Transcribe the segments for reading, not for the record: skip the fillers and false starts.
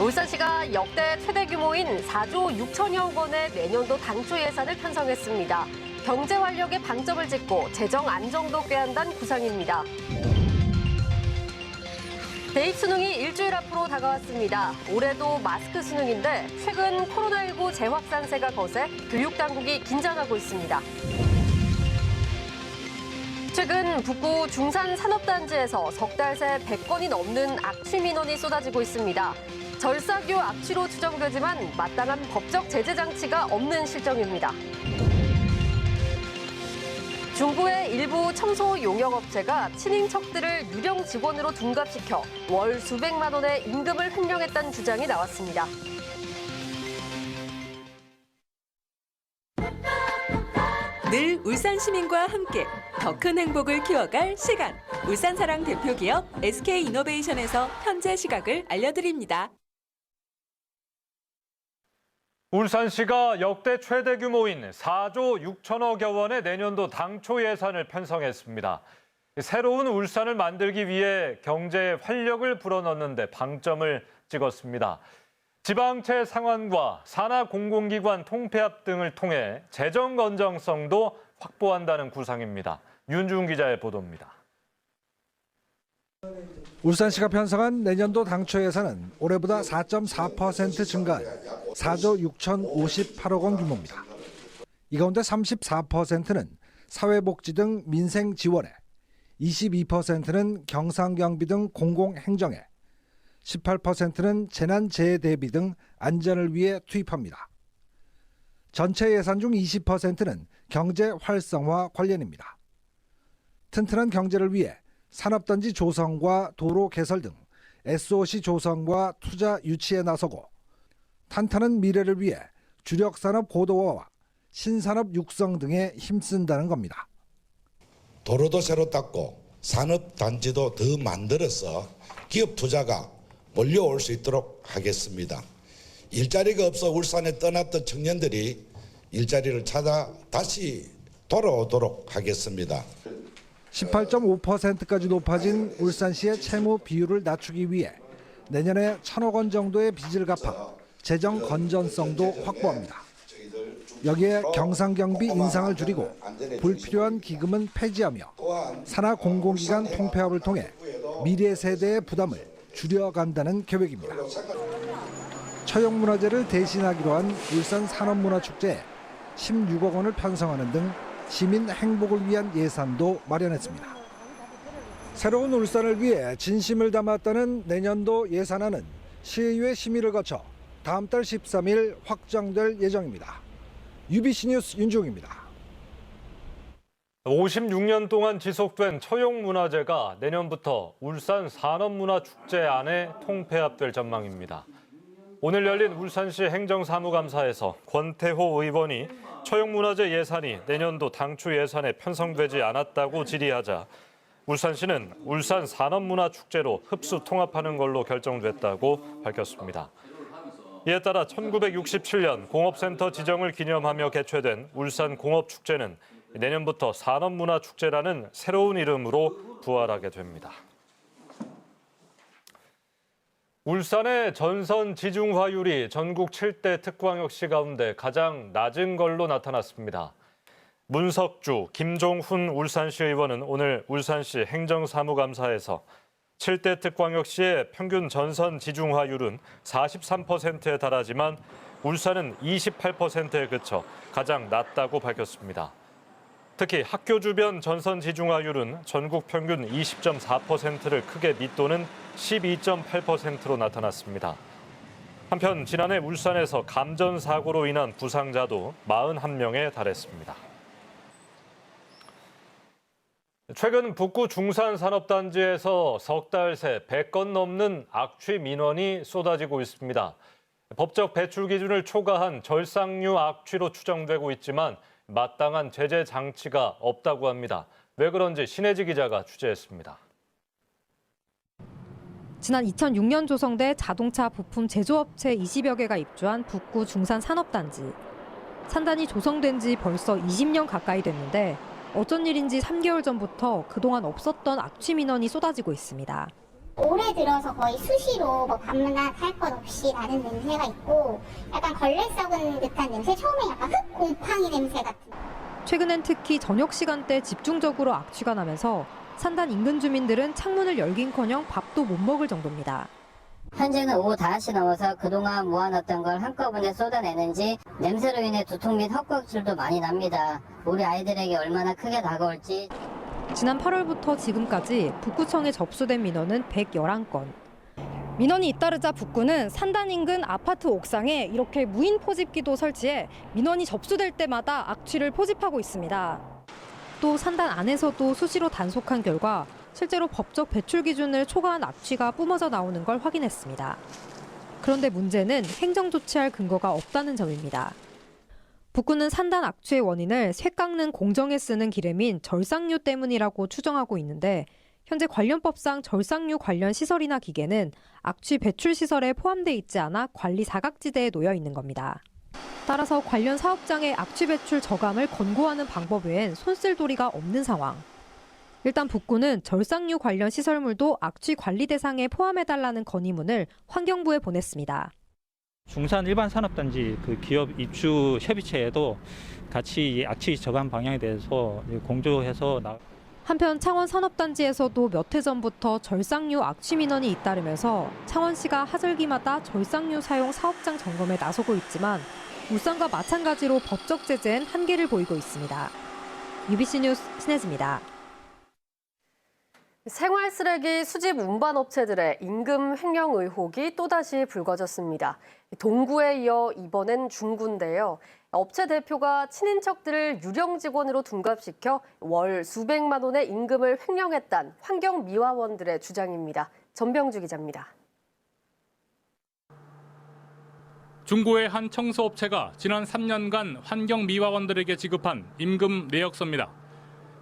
울산시가 역대 최대 규모인 4조 6천여억 원의 내년도 당초 예산을 편성했습니다. 경제 활력에 방점을 짓고 재정 안정도 꾀한다는 구상입니다. 대입 수능이 일주일 앞으로 다가왔습니다. 올해도 마스크 수능인데 최근 코로나19 재확산세가 거세 교육당국이 긴장하고 있습니다. 최근 북구 중산산업단지에서 석 달 새 100건이 넘는 악취 민원이 쏟아지고 있습니다. 절삭유 악취로 추정되지만 마땅한 법적 제재 장치가 없는 실정입니다. 중부의 일부 청소 용역업체가 친인척들을 유령 직원으로 둔갑시켜 월 수백만 원의 임금을 횡령했다는 주장이 나왔습니다. 늘 울산 시민과 함께 더 큰 행복을 키워갈 시간. 울산사랑 대표기업 SK이노베이션에서 현재 시각을 알려드립니다. 울산시가 역대 최대 규모인 4조 6천억여 원의 내년도 당초 예산을 편성했습니다. 새로운 울산을 만들기 위해 경제에 활력을 불어넣는 데 방점을 찍었습니다. 지방채 상환과 산하 공공기관 통폐합 등을 통해 재정 건전성도 확보한다는 구상입니다. 윤중 기자의 보도입니다. 울산시가 편성한 내년도 당초 예산은 올해보다 4.4% 증가한 4조 6,058억 원 규모입니다. 이 가운데 34%는 사회복지 등 민생 지원에, 22%는 경상경비 등 공공행정에, 18%는 재난재해 대비 등 안전을 위해 투입합니다. 전체 예산 중 20%는 경제 활성화 관련입니다. 튼튼한 경제를 위해 산업단지 조성과 도로 개설 등 SOC 조성과 투자 유치에 나서고 탄탄한 미래를 위해 주력산업 고도화와 신산업 육성 등에 힘쓴다는 겁니다. 도로도 새로 닦고 산업단지도 더 만들어서 기업 투자가 몰려올 수 있도록 하겠습니다. 일자리가 없어 울산에 떠났던 청년들이 일자리를 찾아 다시 돌아오도록 하겠습니다. 18.5%까지 높아진 울산시의 채무 비율을 낮추기 위해 내년에 1,000억 원 정도의 빚을 갚아 재정 건전성도 확보합니다. 여기에 경상경비 인상을 줄이고 불필요한 기금은 폐지하며 산하 공공기관 통폐합을 통해 미래 세대의 부담을 줄여간다는 계획입니다. 처용문화재를 대신하기로 한 울산 산업문화축제에 16억 원을 편성하는 등 시민 행복을 위한 예산도 마련했습니다. 새로운 울산을 위해 진심을 담았다는 내년도 예산안은 시의회 심의를 거쳐 다음 달 13일 확정될 예정입니다. UBC 뉴스 윤중입니다. 56년 동안 지속된 처용문화재가 내년부터 울산 산업문화축제 안에 통폐합될 전망입니다. 오늘 열린 울산시 행정사무감사에서 권태호 의원이 처용문화재 예산이 내년도 당초 예산에 편성되지 않았다고 질의하자 울산시는 울산 산업문화축제로 흡수 통합하는 걸로 결정됐다고 밝혔습니다. 이에 따라 1967년 공업센터 지정을 기념하며 개최된 울산공업축제는 내년부터 산업문화축제라는 새로운 이름으로 부활하게 됩니다. 울산의 전선 지중화율이 전국 7대 특광역시 가운데 가장 낮은 걸로 나타났습니다. 문석주, 김종훈 울산시 의원은 오늘 울산시 행정사무감사에서 7대 특광역시의 평균 전선 지중화율은 43%에 달하지만 울산은 28%에 그쳐 가장 낮다고 밝혔습니다. 특히 학교 주변 전선 지중화율은 전국 평균 20.4%를 크게 밑도는 12.8%로 나타났습니다. 한편 지난해 울산에서 감전 사고로 인한 부상자도 41명에 달했습니다. 최근 북구 중산산업단지에서 석 달 새 100건 넘는 악취 민원이 쏟아지고 있습니다. 법적 배출 기준을 초과한 절삭류 악취로 추정되고 있지만 마땅한 제재 장치가 없다고 합니다. 왜 그런지 신혜지 기자가 취재했습니다. 지난 2006년 조성돼 자동차 부품 제조업체 20여 개가 입주한 북구 중산산업단지. 산단이 조성된 지 벌써 20년 가까이 됐는데 어쩐 일인지 3개월 전부터 그동안 없었던 악취 민원이 쏟아지고 있습니다. 올해 들어서 거의 수시로 뭐 밤낮 할 것 없이 나는 냄새가 있고 약간 걸레 썩은 듯한 냄새, 처음에 약간 흙 곰팡이 냄새 같은. 최근엔 특히 저녁 시간대 집중적으로 악취가 나면서 산단 인근 주민들은 창문을 열긴커녕 밥도 못 먹을 정도입니다. 현재는 오후 5시 넘어서 그동안 모아놨던 걸 한꺼번에 쏟아내는지 냄새로 인해 두통 및 헛구역질도 많이 납니다. 우리 아이들에게 얼마나 크게 다가올지. 지난 8월부터 지금까지 북구청에 접수된 민원은 111건. 민원이 잇따르자 북구는 산단 인근 아파트 옥상에 이렇게 무인 포집기도 설치해 민원이 접수될 때마다 악취를 포집하고 있습니다. 또 산단 안에서도 수시로 단속한 결과 실제로 법적 배출 기준을 초과한 악취가 뿜어져 나오는 걸 확인했습니다. 그런데 문제는 행정 조치할 근거가 없다는 점입니다. 북구는 산단 악취의 원인을 쇠 깎는 공정에 쓰는 기름인 절삭유 때문이라고 추정하고 있는데 현재 관련법상 절삭유 관련 시설이나 기계는 악취 배출 시설에 포함돼 있지 않아 관리 사각지대에 놓여 있는 겁니다. 따라서 관련 사업장의 악취 배출 저감을 권고하는 방법 외엔 손쓸 도리가 없는 상황. 일단 북구는 절삭유 관련 시설물도 악취 관리 대상에 포함해달라는 건의문을 환경부에 보냈습니다. 중산 일반 산업단지 그 기업 입주 협의체에도 같이 이 악취 저감 방향에 대해서 공조해서 한편 창원 산업단지에서도 몇 해 전부터 절삭유 악취 민원이 잇따르면서 창원시가 하절기마다 절삭유 사용 사업장 점검에 나서고 있지만 울산과 마찬가지로 법적 제재엔 한계를 보이고 있습니다. UBC 뉴스 신혜지입니다. 생활 쓰레기 수집 운반 업체들의 임금 횡령 의혹이 또다시 불거졌습니다. 동구에 이어 이번엔 중구인데요. 업체 대표가 친인척들을 유령 직원으로 둔갑시켜 월 수백만 원의 임금을 횡령했다는 환경미화원들의 주장입니다. 전병주 기자입니다. 중구의 한 청소업체가 지난 3년간 환경미화원들에게 지급한 임금 내역서입니다.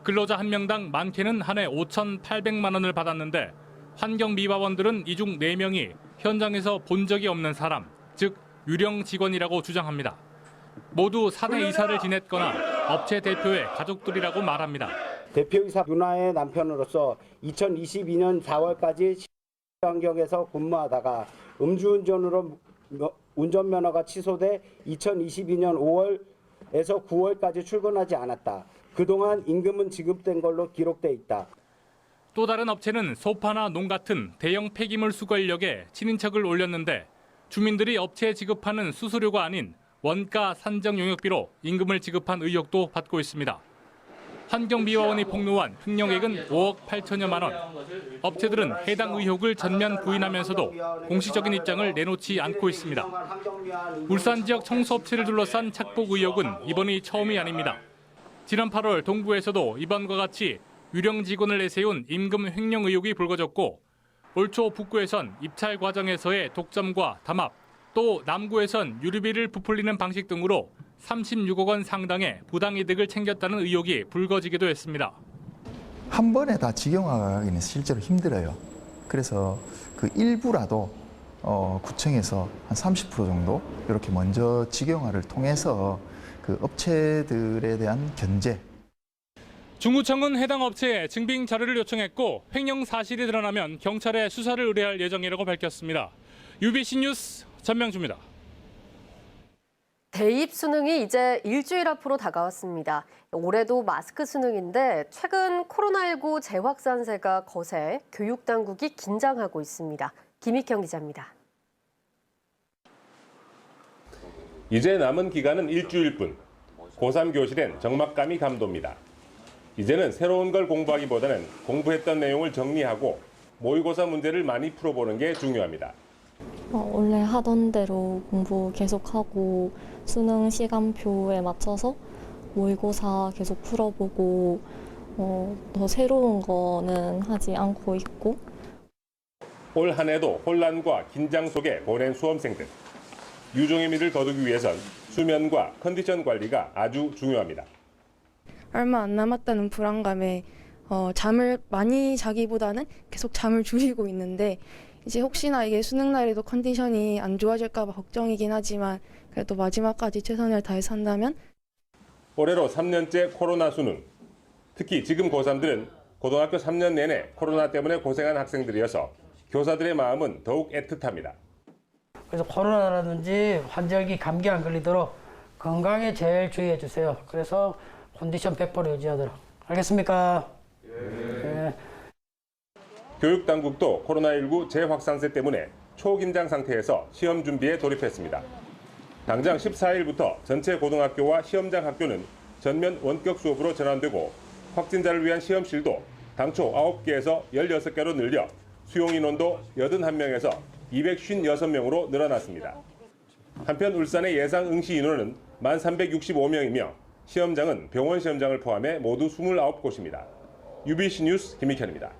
근로자 한 명당 많게는 한 해 5,800만 원을 받았는데 환경미화원들은 이 중 4명이 현장에서 본 적이 없는 사람, 즉 유령 직원이라고 주장합니다. 모두 사내 이사를 지냈거나 업체 대표의 가족들이라고 말합니다. 대표이사 누나의 남편으로서 2022년 4월까지 환경에서 근무하다가 음주운전으로 운전면허가 취소돼 2022년 5월에서 9월까지 출근하지 않았다. 그동안 임금은 지급된 걸로 기록돼 있다. 또 다른 업체는 소파나 농 같은 대형 폐기물 수거인력에 친인척을 올렸는데 주민들이 업체에 지급하는 수수료가 아닌 원가 산정 용역비로 임금을 지급한 의혹도 받고 있습니다. 환경미화원이 폭로한 횡령액은 5억 8천여만 원. 업체들은 해당 의혹을 전면 부인하면서도 공식적인 입장을 내놓지 않고 있습니다. 울산 지역 청소업체를 둘러싼 착복 의혹은 이번이 처음이 아닙니다. 지난 8월 동구에서도 이번과 같이 유령 직원을 내세운 임금 횡령 의혹이 불거졌고 올 초 북구에선 입찰 과정에서의 독점과 담합, 또 남구에선 유류비를 부풀리는 방식 등으로 36억 원 상당의 부당이득을 챙겼다는 의혹이 불거지기도 했습니다. 한 번에 다 직영화하기는 실제로 힘들어요. 그래서 그 일부라도 구청에서 한 30% 정도 이렇게 먼저 직영화를 통해서 그 업체들에 대한 견제. 중구청은 해당 업체에 증빙 자료를 요청했고 횡령 사실이 드러나면 경찰에 수사를 의뢰할 예정이라고 밝혔습니다. UBC 뉴스 전명주입니다. 대입 수능이 이제 일주일 앞으로 다가왔습니다. 올해도 마스크 수능인데 최근 코로나19 재확산세가 거세 교육당국이 긴장하고 있습니다. 김익형 기자입니다. 이제 남은 기간은 일주일뿐. 고3 교실엔 적막감이 감돕니다. 이제는 새로운 걸 공부하기보다는 공부했던 내용을 정리하고 모의고사 문제를 많이 풀어보는 게 중요합니다. 원래 하던 대로 공부 계속하고 수능 시간표에 맞춰서 모의고사 계속 풀어보고 더 새로운 거는 하지 않고 있고. 올 한 해도 혼란과 긴장 속에 보낸 수험생들. 유종의 미를 거두기 위해선 수면과 컨디션 관리가 아주 중요합니다. 얼마 안 남았다는 불안감에 잠을 많이 자기보다는 계속 잠을 줄이고 있는데 이제 혹시나 이게 수능 날에도 컨디션이 안 좋아질까 봐 걱정이긴 하지만 그래도 마지막까지 최선을 다해서 한다면. 올해로 3년째 코로나 수능. 특히 지금 고3들은 고등학교 3년 내내 코로나 때문에 고생한 학생들이어서 교사들의 마음은 더욱 애틋합니다. 그래서 코로나라든지 환절기 감기 안 걸리도록 건강에 제일 주의해 주세요. 그래서 컨디션 100% 유지하도록. 알겠습니까? 네. 교육당국도 코로나19 재확산세 때문에 초긴장 상태에서 시험 준비에 돌입했습니다. 당장 14일부터 전체 고등학교와 시험장 학교는 전면 원격 수업으로 전환되고 확진자를 위한 시험실도 당초 9개에서 16개로 늘려 수용 인원도 81명에서 256명으로 늘어났습니다. 한편 울산의 예상 응시 인원은 1,365명이며 시험장은 병원 시험장을 포함해 모두 29곳입니다. UBC 뉴스 김익현입니다.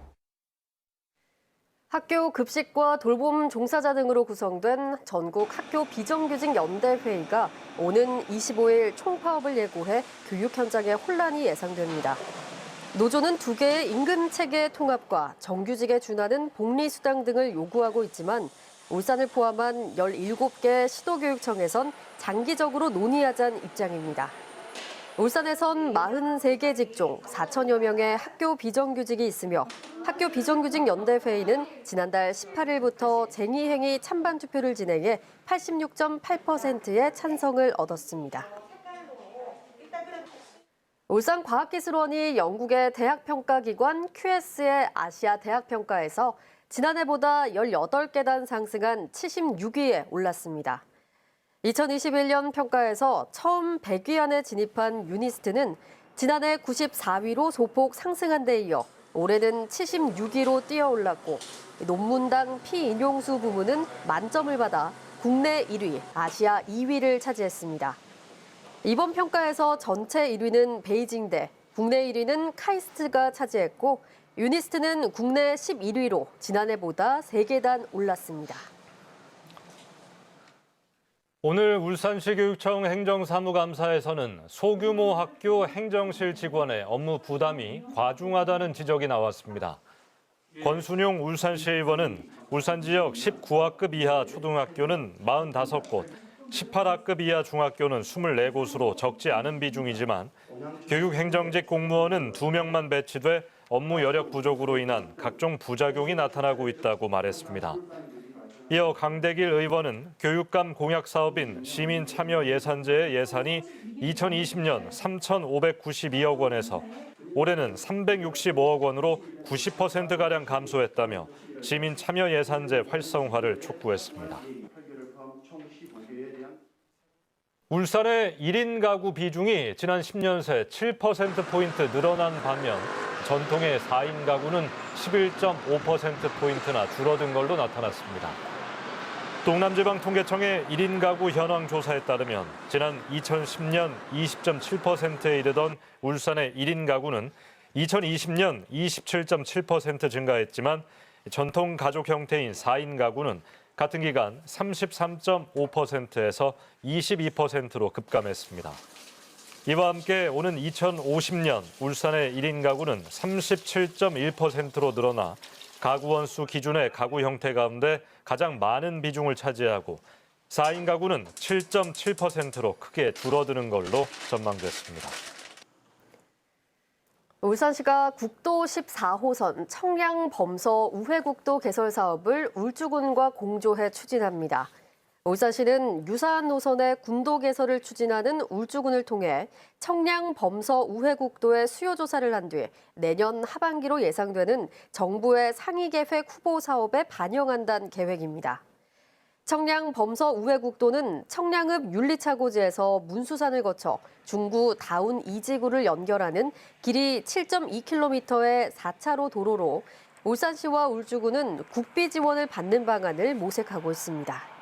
학교 급식과 돌봄 종사자 등으로 구성된 전국 학교 비정규직 연대회의가 오는 25일 총파업을 예고해 교육 현장에 혼란이 예상됩니다. 노조는 2개의 임금 체계 통합과 정규직에 준하는 복리수당 등을 요구하고 있지만 울산을 포함한 17개 시도교육청에선 장기적으로 논의하자는 입장입니다. 울산에선 43개 직종 4천여 명의 학교 비정규직이 있으며 학교 비정규직 연대회의는 지난달 18일부터 쟁의행위 찬반 투표를 진행해 86.8%의 찬성을 얻었습니다. 울산과학기술원이 영국의 대학평가기관 QS의 아시아 대학평가에서 지난해보다 18계단 상승한 76위에 올랐습니다. 2021년 평가에서 처음 100위 안에 진입한 유니스트는 지난해 94위로 소폭 상승한 데 이어 올해는 76위로 뛰어올랐고 논문당 피인용수 부문은 만점을 받아 국내 1위, 아시아 2위를 차지했습니다. 이번 평가에서 전체 1위는 베이징대, 국내 1위는 카이스트가 차지했고 유니스트는 국내 11위로 지난해보다 3계단 올랐습니다. 오늘 울산시 교육청 행정사무감사에서는 소규모 학교 행정실 직원의 업무 부담이 과중하다는 지적이 나왔습니다. 권순용 울산시 의원은 울산 지역 19학급 이하 초등학교는 45곳, 18학급 이하 중학교는 24곳으로 적지 않은 비중이지만 교육행정직 공무원은 2명만 배치돼 업무 여력 부족으로 인한 각종 부작용이 나타나고 있다고 말했습니다. 이어 강대길 의원은 교육감 공약 사업인 시민참여예산제의 예산이 2020년 3,592억 원에서 올해는 365억 원으로 90%가량 감소했다며 시민참여예산제 활성화를 촉구했습니다. 울산의 1인 가구 비중이 지난 10년 새 7%포인트 늘어난 반면 전통의 4인 가구는 11.5%포인트나 줄어든 걸로 나타났습니다. 동남지방통계청의 1인 가구 현황 조사에 따르면 지난 2010년 20.7%에 이르던 울산의 1인 가구는 2020년 27.7% 증가했지만 전통 가족 형태인 4인 가구는 같은 기간 33.5%에서 22%로 급감했습니다. 이와 함께 오는 2050년 울산의 1인 가구는 37.1%로 늘어나 가구 원수 기준의 가구 형태 가운데 가장 많은 비중을 차지하고 4인 가구는 7.7%로 크게 줄어드는 걸로 전망됐습니다. 울산시가 국도 14호선 청량범서 우회국도 개설 사업을 울주군과 공조해 추진합니다. 울산시는 유사한 노선의 군도 개설을 추진하는 울주군을 통해 청량범서 우회국도의 수요 조사를 한 뒤 내년 하반기로 예상되는 정부의 상위계획 후보 사업에 반영한다는 계획입니다. 청량범서 우회국도는 청량읍 윤리차고지에서 문수산을 거쳐 중구 다운 이지구를 연결하는 길이 7.2km의 4차로 도로로 울산시와 울주군은 국비 지원을 받는 방안을 모색하고 있습니다.